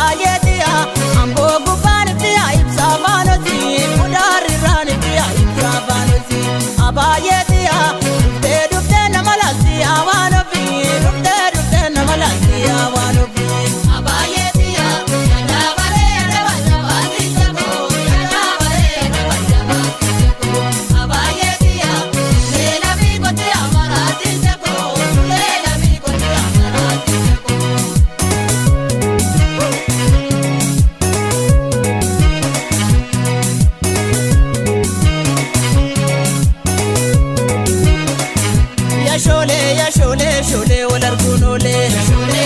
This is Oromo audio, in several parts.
abayetia ambo gubantia ibsavanosi mudariranitia ibsavanosi abayetia dufte namalasi awanofi dufte namalasi awanofi abayetia dabare dabare jabo dabare dabare abayetia lela bi kote amarati jabo lela bi kote amarati shole walargunole shole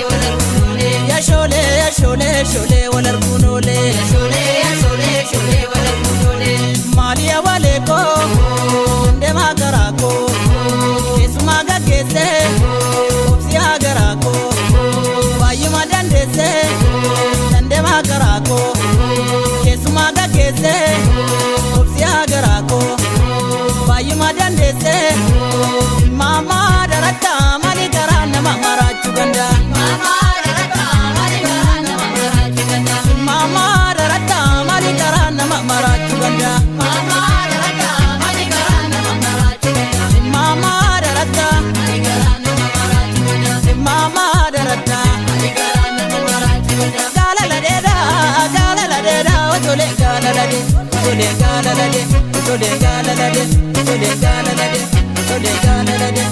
walargunole ya shole walargunole shole walargunole maliya waleko ndema garako esmaga kese opsiya garako bayima dandese ndema garako esmaga kese opsiya garako bayima dandese mama darata mani garana mama chuganda mama darata mani garana mama chuganda mama darata mani garana mama chuganda mama darata mani garana mama chuganda mama darata mani garana mama chuganda mama darata mani garana mama chuganda gala la deda otole gala la de otole gala la de otole gala la de otole gala la de otole gala la de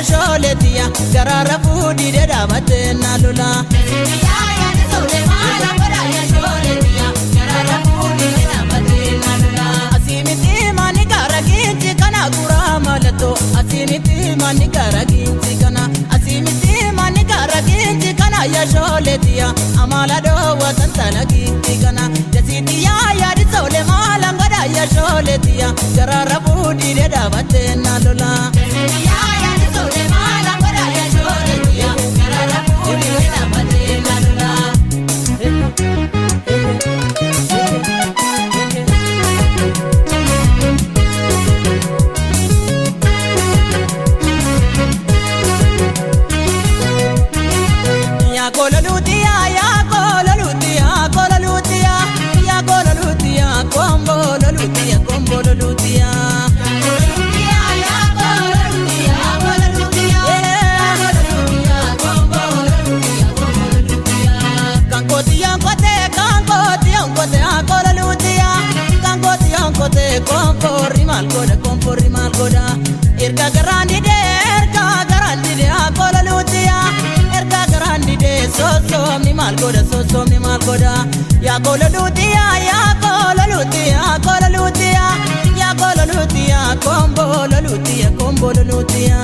sholetia garara fudi de dabate nalula ya de sole mala bara ya sholetia garara fudi de dabate nalula asimiti mani karaginti kana gura malato asimiti mani karaginti kana asimiti mani karaginti kana ya sholetia amala do watantala ginti kana jasitia ya de sole mala bara ya sholetia garara fudi de dabate nalula ya de sole mala bara ya sholetia garara fudi de dabate nalula ya kolalutia kombo lolutia kompo rimal goda erga garandi de akola lutia erga garandi de so mi mal goda ya kola lutia ya kola lutia kombo lolutia